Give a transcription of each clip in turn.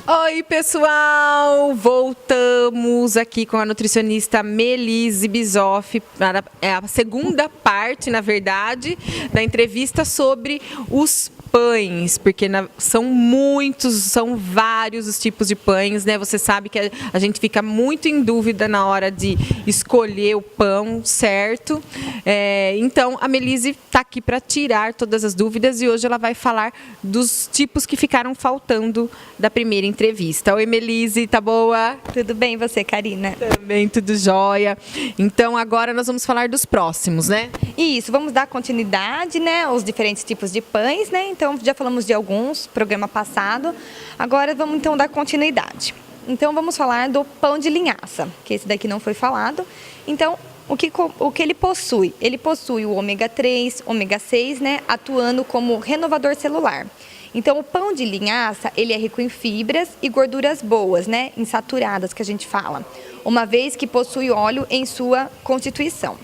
Oi, pessoal! Voltamos aqui com a nutricionista Melise Bisoff. É a segunda parte, na verdade, da entrevista sobre os pães, porque são vários os tipos de pães, né? Você sabe que a gente fica muito em dúvida na hora de escolher o pão certo. Então, a Melise está aqui para tirar todas as dúvidas e hoje ela vai falar dos tipos que ficaram faltando da primeira entrevista. Oi, Melise, tá boa? Tudo bem, você, Karina? Também, tudo jóia. Então, agora nós vamos falar dos próximos, né? Isso, vamos dar continuidade, né, aos diferentes tipos de pães, né? Então, já falamos de alguns, programa passado. Agora, vamos então dar continuidade. Então, vamos falar do pão de linhaça, que esse daqui não foi falado. Então, o que ele possui? Ele possui o ômega 3, ômega 6, né, atuando como renovador celular. Então, o pão de linhaça, ele é rico em fibras e gorduras boas, né, insaturadas, que a gente fala, uma vez que possui óleo em sua constituição.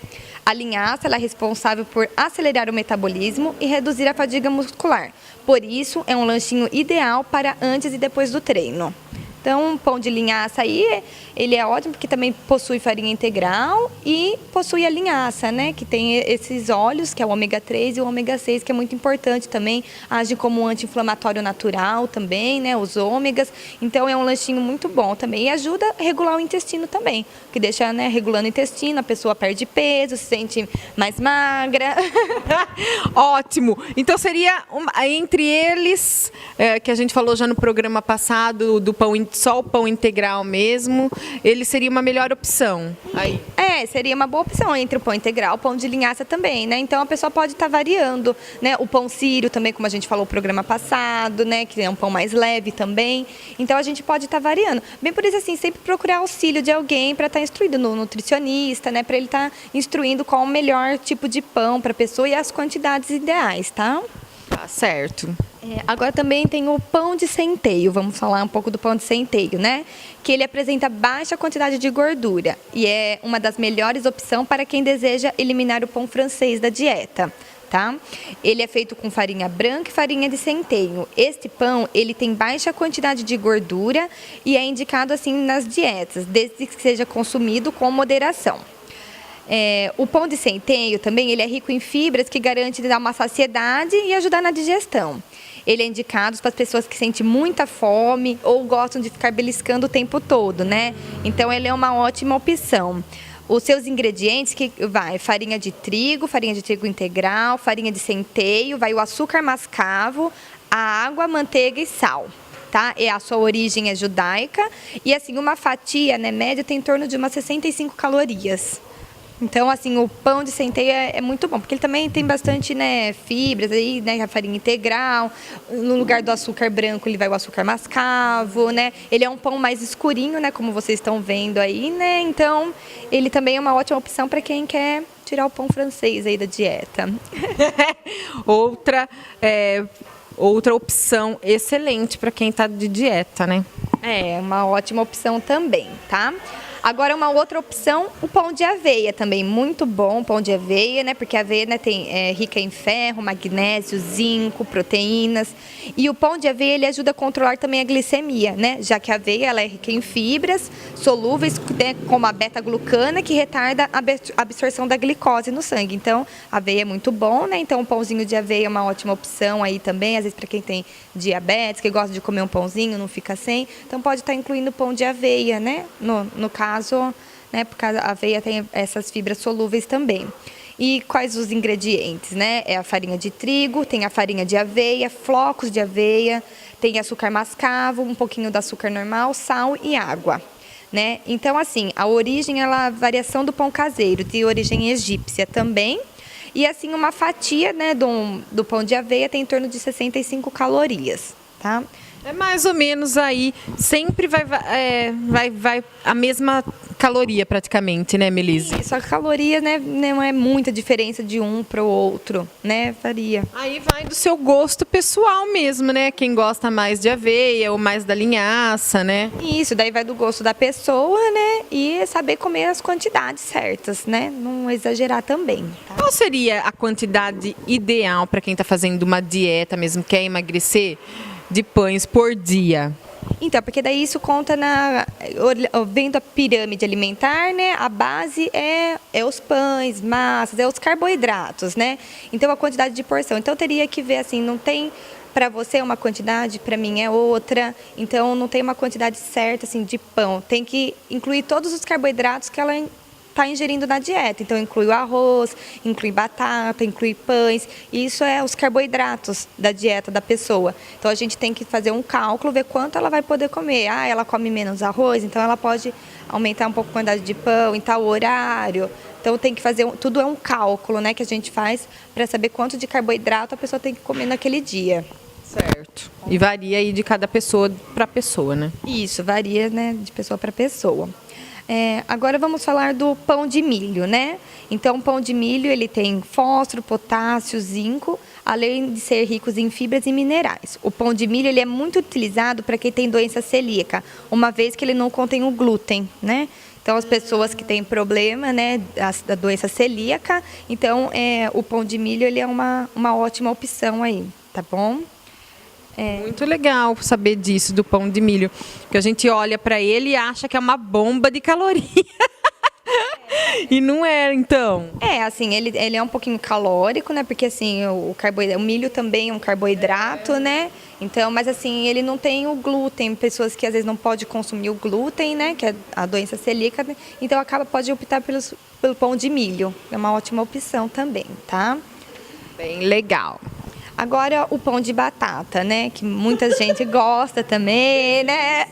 A linhaça ela é responsável por acelerar o metabolismo e reduzir a fadiga muscular. Por isso, é um lanchinho ideal para antes e depois do treino. Então, o pão de linhaça aí, ele é ótimo porque também possui farinha integral e possui a linhaça, né? Que tem esses óleos, que é o ômega 3 e o ômega 6, que é muito importante também. Age como um anti-inflamatório natural também, né? Os ômegas. Então, é um lanchinho muito bom também. E ajuda a regular o intestino também, que deixa, né, regulando o intestino, a pessoa perde peso, se sente mais magra. Ótimo! Então, seria entre eles, que a gente falou já no programa passado, do pão só o pão integral mesmo, ele seria uma melhor opção. Aí. Seria uma boa opção entre o pão integral, o pão de linhaça também, né? Então a pessoa pode estar variando, né? O pão sírio também, como a gente falou no programa passado, né? Que é um pão mais leve também. Então a gente pode estar variando. Bem por isso, assim, sempre procurar auxílio de alguém para estar instruído no nutricionista, né? Para ele estar instruindo qual o melhor tipo de pão para a pessoa e as quantidades ideais, tá? Tá certo. Agora também tem o pão de centeio, vamos falar um pouco do pão de centeio, né? Que ele apresenta baixa quantidade de gordura e é uma das melhores opções para quem deseja eliminar o pão francês da dieta, tá? Ele é feito com farinha branca e farinha de centeio. Este pão, ele tem baixa quantidade de gordura e é indicado assim nas dietas, desde que seja consumido com moderação. O pão de centeio também ele é rico em fibras que garante dar uma saciedade e ajudar na digestão. Ele é indicado para as pessoas que sentem muita fome ou gostam de ficar beliscando o tempo todo, né? Então, ele é uma ótima opção. Os seus ingredientes, que vai farinha de trigo integral, farinha de centeio, vai o açúcar mascavo, a água, manteiga e sal. Tá? A sua origem é judaica e, assim, uma fatia, né, média tem em torno de umas 65 calorias. Então, assim, o pão de centeio é muito bom, porque ele também tem bastante, né, fibras aí, né, a farinha integral. No lugar do açúcar branco, ele vai o açúcar mascavo, né? Ele é um pão mais escurinho, né, como vocês estão vendo aí, né? Então, ele também é uma ótima opção para quem quer tirar o pão francês aí da dieta. Outra opção excelente para quem está de dieta, né? Uma ótima opção também, tá? Agora, uma outra opção, o pão de aveia também, muito bom o pão de aveia, né? Porque a aveia, né, é rica em ferro, magnésio, zinco, proteínas. E o pão de aveia, ele ajuda a controlar também a glicemia, né? Já que a aveia, ela é rica em fibras solúveis, né, como a beta-glucana, que retarda a absorção da glicose no sangue. Então, a aveia é muito bom, né? Então, o pãozinho de aveia é uma ótima opção aí também, às vezes para quem tem diabetes, que gosta de comer um pãozinho, não fica sem. Então, pode estar incluindo o pão de aveia, né? No caso, né, porque a aveia tem essas fibras solúveis também. E quais os ingredientes, né? É a farinha de trigo, tem a farinha de aveia, flocos de aveia, tem açúcar mascavo, um pouquinho de açúcar normal, sal e água, né? Então, assim, a origem, ela, a variação do pão caseiro, de origem egípcia também. E, assim, uma fatia, né, do pão de aveia tem em torno de 65 calorias, tá? É mais ou menos aí, sempre vai a mesma caloria praticamente, né, Melise? Isso, a caloria, né, não é muita diferença de um para o outro, né, varia. Aí vai do seu gosto pessoal mesmo, né, quem gosta mais de aveia ou mais da linhaça, né? Isso, daí vai do gosto da pessoa, né, e saber comer as quantidades certas, né, não exagerar também. Tá? Qual seria a quantidade ideal para quem está fazendo uma dieta mesmo, quer emagrecer? de pães por dia? Então, porque daí isso conta vendo a pirâmide alimentar, né? A base é os pães, massas, é os carboidratos, né? Então, a quantidade de porção. Então, teria que ver assim, não tem para você uma quantidade, para mim é outra. Então, não tem uma quantidade certa assim de pão. Tem que incluir todos os carboidratos que ela está ingerindo na dieta. Então, inclui o arroz, inclui batata, inclui pães. Isso é os carboidratos da dieta da pessoa. Então, a gente tem que fazer um cálculo, ver quanto ela vai poder comer. Ah, ela come menos arroz, então ela pode aumentar um pouco a quantidade de pão em tal horário. Então, tem que fazer, tudo é um cálculo, né, que a gente faz para saber quanto de carboidrato a pessoa tem que comer naquele dia. Certo. E varia aí de cada pessoa para pessoa, né? Isso, varia, né, de pessoa para pessoa. Agora vamos falar do pão de milho, né? Então, o pão de milho ele tem fósforo, potássio, zinco, além de ser ricos em fibras e minerais. O pão de milho ele é muito utilizado para quem tem doença celíaca, uma vez que ele não contém o glúten, né? Então, as pessoas que têm problema, né, da doença celíaca, então o pão de milho ele é uma ótima opção aí, tá bom? Muito legal saber disso, do pão de milho. Que a gente olha para ele e acha que é uma bomba de caloria. E não é, então. Assim, ele é um pouquinho calórico, né? Porque assim, o milho também é um carboidrato, né? Então, mas assim, ele não tem o glúten. Pessoas que às vezes não podem consumir o glúten, né? Que é a doença celíaca. Então, pode optar pelo pão de milho. É uma ótima opção também, tá? Bem legal. Agora, o pão de batata, né? Que muita gente gosta também, né?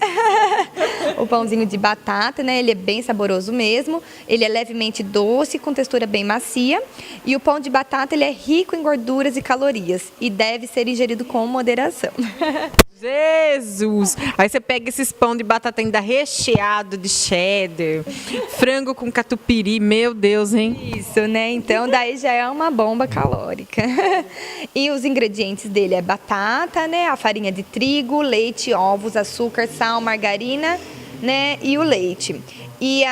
O pãozinho de batata, né? Ele é bem saboroso mesmo. Ele é levemente doce, com textura bem macia. E o pão de batata, ele é rico em gorduras e calorias. E deve ser ingerido com moderação. Jesus! Aí você pega esses pão de batata ainda recheado de cheddar, frango com catupiry, meu Deus, hein? Isso, né? Então, daí já é uma bomba calórica. E os ingredientes dele é batata, né? A farinha de trigo, leite, ovos, açúcar, sal, margarina, né? E o leite. E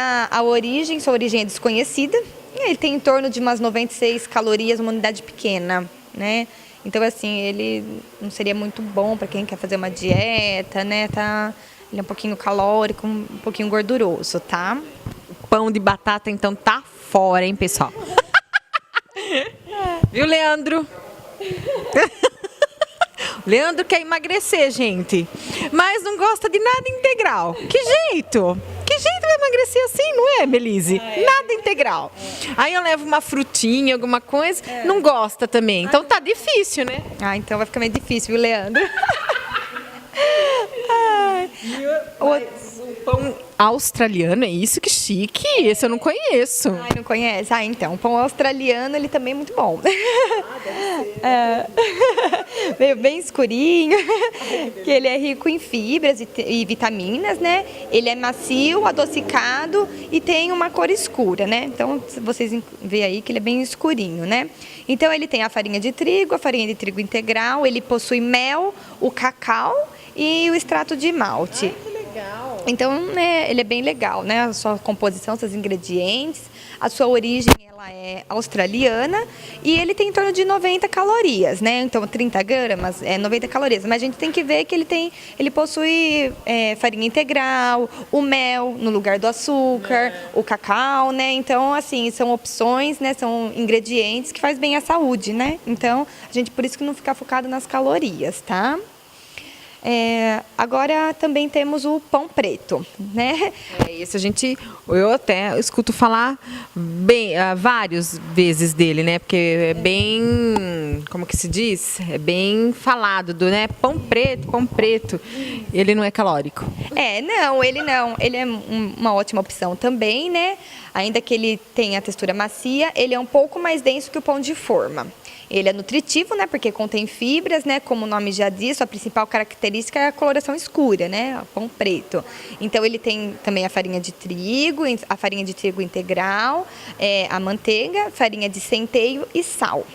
sua origem é desconhecida. Ele tem em torno de umas 96 calorias, uma unidade pequena, né? Então, assim, ele não seria muito bom para quem quer fazer uma dieta, né? Ele é um pouquinho calórico, um pouquinho gorduroso, tá? O pão de batata, então, tá fora, hein, pessoal? Viu, Leandro? Leandro quer emagrecer, gente, mas não gosta de nada integral. Que jeito? Que jeito vai emagrecer assim, não é, Melise? Nada integral. Aí eu levo uma frutinha, alguma coisa, não gosta também. Então tá difícil, né? Então vai ficar meio difícil, viu, Leandro? O pão australiano, é isso? Que chique! Esse eu não conheço. Não conhece? Então, o pão australiano, ele também é muito bom. Meio bem escurinho, que ele é rico em fibras e vitaminas, né? Ele é macio, adocicado e tem uma cor escura, né? Então, vocês veem aí que ele é bem escurinho, né? Então, ele tem a farinha de trigo integral, ele possui mel, o cacau e o extrato de malte. Que legal! Então, ele é bem legal, né? A sua composição, seus ingredientes, a sua origem, ela é australiana e ele tem em torno de 90 calorias, né? Então, 30 gramas é 90 calorias. Mas a gente tem que ver que ele possui farinha integral, o mel no lugar do açúcar, o cacau, né? Então, assim, são opções, né? São ingredientes que faz bem à saúde, né? Então, a gente por isso que não fica focado nas calorias, tá? Agora também temos o pão preto, né? Esse eu até escuto falar bem, várias vezes dele, né? Porque é bem, como que se diz? É bem falado né? Pão preto. Ele não é calórico. Não, ele não. Ele é uma ótima opção também, né? Ainda que ele tenha a textura macia, ele é um pouco mais denso que o pão de forma. Ele é nutritivo, né, porque contém fibras, né, como o nome já diz, a principal característica é a coloração escura, né, o pão preto. Então, ele tem também a farinha de trigo integral, a manteiga, farinha de centeio e sal.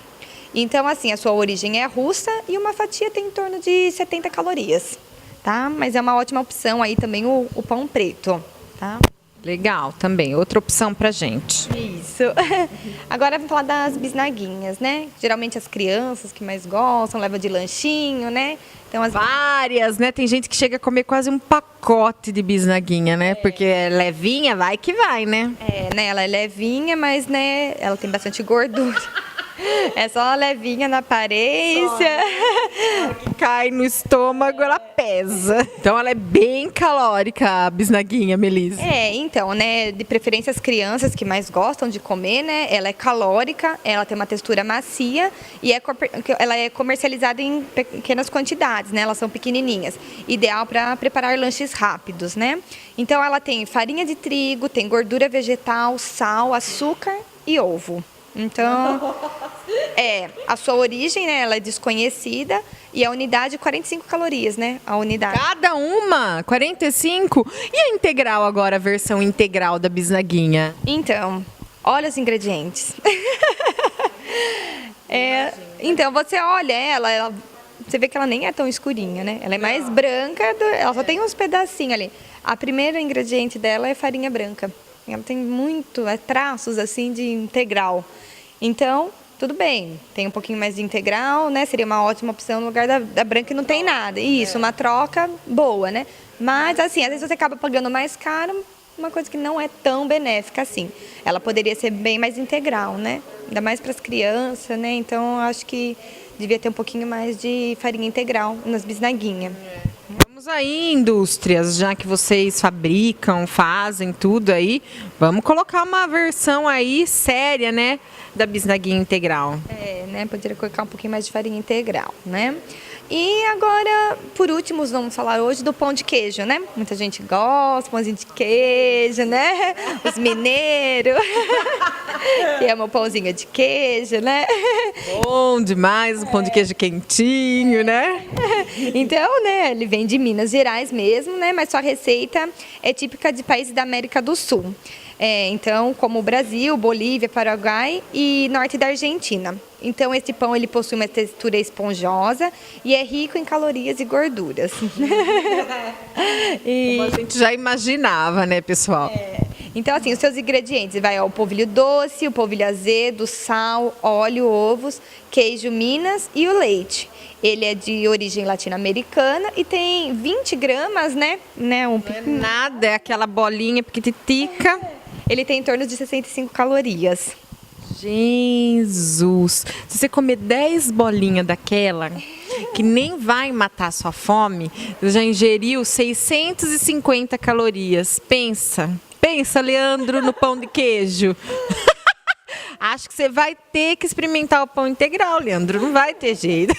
Então, assim, a sua origem é russa e uma fatia tem em torno de 70 calorias, tá? Mas é uma ótima opção aí também o pão preto, tá? Legal, também. Outra opção pra gente. Isso. Isso. Agora vamos falar das bisnaguinhas, né? Geralmente as crianças que mais gostam, levam de lanchinho, né? Então, Várias, né? Tem gente que chega a comer quase um pacote de bisnaguinha, né? Porque é levinha, vai que vai, né? né? Ela é levinha, mas, né? Ela tem bastante gordura. É só levinha na aparência. Cai no estômago, ela pesa. Então ela é bem calórica, a bisnaguinha, Melise. Então, né? De preferência as crianças que mais gostam de comer, né? Ela é calórica, ela tem uma textura macia e ela é comercializada em pequenas quantidades, né? Elas são pequenininhas. Ideal para preparar lanches rápidos, né? Então ela tem farinha de trigo, tem gordura vegetal, sal, açúcar e ovo. Então, a sua origem, né, ela é desconhecida e a unidade 45 calorias, né? A unidade. Cada uma? 45? E a integral agora, a versão integral da bisnaguinha? Então, olha os ingredientes. Então, você olha ela, você vê que ela nem é tão escurinha, né? Ela é mais branca, ela só tem uns pedacinhos ali. A primeira ingrediente dela é farinha branca. Ela tem traços assim de integral. Então, tudo bem, tem um pouquinho mais de integral, né? Seria uma ótima opção no lugar da branca e não tem nada. Isso, uma troca boa, né? Mas, assim, às vezes você acaba pagando mais caro, uma coisa que não é tão benéfica assim. Ela poderia ser bem mais integral, né? Ainda mais para as crianças, né? Então, eu acho que devia ter um pouquinho mais de farinha integral nas bisnaguinhas. Vamos aí, indústrias, já que vocês fabricam, fazem tudo aí, vamos colocar uma versão aí séria, né, da bisnaguinha integral. Né, poderia colocar um pouquinho mais de farinha integral, né? E agora, por último, vamos falar hoje do pão de queijo, né? Muita gente gosta, pãozinho de queijo, né? Os mineiros, que amam pãozinho de queijo, né? Bom demais, um pão de queijo quentinho, né? Então, né, ele vem de Minas Gerais mesmo, né? Mas sua receita é típica de países da América do Sul. Então, como o Brasil, Bolívia, Paraguai e norte da Argentina. Então, esse pão ele possui uma textura esponjosa e é rico em calorias e gorduras. Como a gente já imaginava, né, pessoal? Então, assim, os seus ingredientes vai o polvilho doce, o polvilho azedo, sal, óleo, ovos, queijo Minas e o leite. Ele é de origem latino-americana e tem 20 gramas, né? Nada, é aquela bolinha pequititica. Ele tem em torno de 65 calorias. Jesus! Se você comer 10 bolinhas daquela, que nem vai matar sua fome, já ingeriu 650 calorias. Pensa, Leandro, no pão de queijo. Acho que você vai ter que experimentar o pão integral, Leandro. Não vai ter jeito.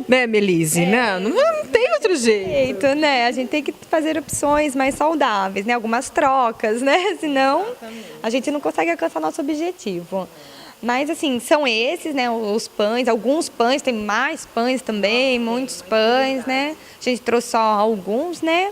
Né, Melise? Não tem outro jeito. Né? A gente tem que fazer opções mais saudáveis, né? Algumas trocas, né? Senão a gente não consegue alcançar nosso objetivo. Mas, assim, são esses, né? Os pães, alguns pães, tem mais pães também, muitos pães, né? A gente trouxe só alguns, né?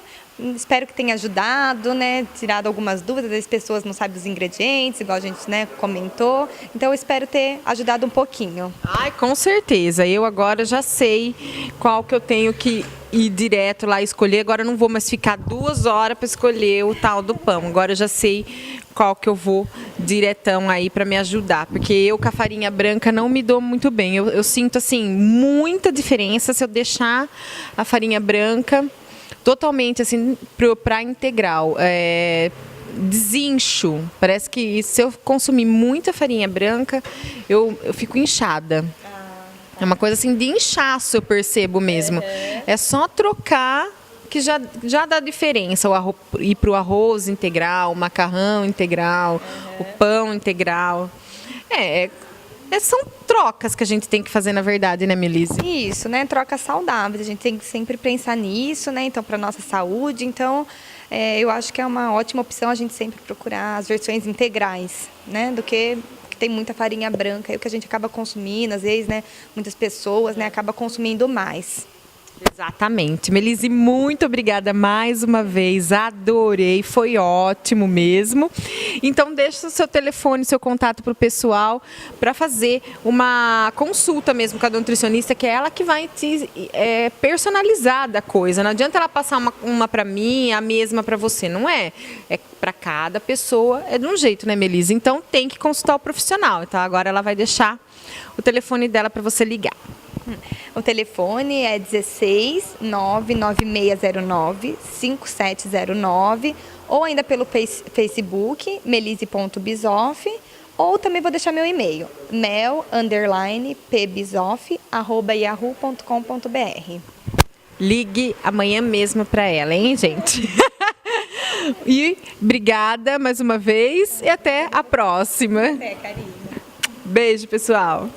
Espero que tenha ajudado, né? Tirado algumas dúvidas, as pessoas não sabem os ingredientes, igual a gente, né, comentou. Então, eu espero ter ajudado um pouquinho. Ai, com certeza. Eu agora já sei qual que eu tenho que ir direto lá escolher. Agora eu não vou mais ficar 2 horas para escolher o tal do pão. Agora eu já sei qual que eu vou diretão aí para me ajudar. Porque eu com a farinha branca não me dou muito bem. Eu sinto, assim, muita diferença se eu deixar a farinha branca totalmente assim para integral. Desincho. Parece que se eu consumir muita farinha branca, eu fico inchada. É uma coisa assim de inchaço, eu percebo mesmo. É só trocar que já dá diferença. Ir para o arroz integral, o macarrão integral, o pão integral. São trocas que a gente tem que fazer, na verdade, né, Melise? Isso, né? Trocas saudáveis. A gente tem que sempre pensar nisso, né? Então, para nossa saúde. Então, eu acho que é uma ótima opção a gente sempre procurar as versões integrais, né? Do que tem muita farinha branca, é o que a gente acaba consumindo, às vezes, né? Muitas pessoas, né? Acabam consumindo mais. Exatamente. Melise, muito obrigada mais uma vez. Adorei, foi ótimo mesmo. Então, deixa o seu telefone, seu contato para o pessoal para fazer uma consulta mesmo com a nutricionista, que é ela que vai te personalizar da coisa. Não adianta ela passar uma para mim, a mesma para você, não é? É para cada pessoa, é de um jeito, né, Melise? Então, tem que consultar o profissional. Então, agora ela vai deixar o telefone dela para você ligar. O telefone é 16 99609 5709 ou ainda pelo Facebook, melise.bisoff, ou também vou deixar meu e-mail, mel_pbisoff@yahoo.com.br. Ligue amanhã mesmo para ela, hein, gente? E obrigada mais uma vez e até a próxima. Até, carinho. Beijo, pessoal.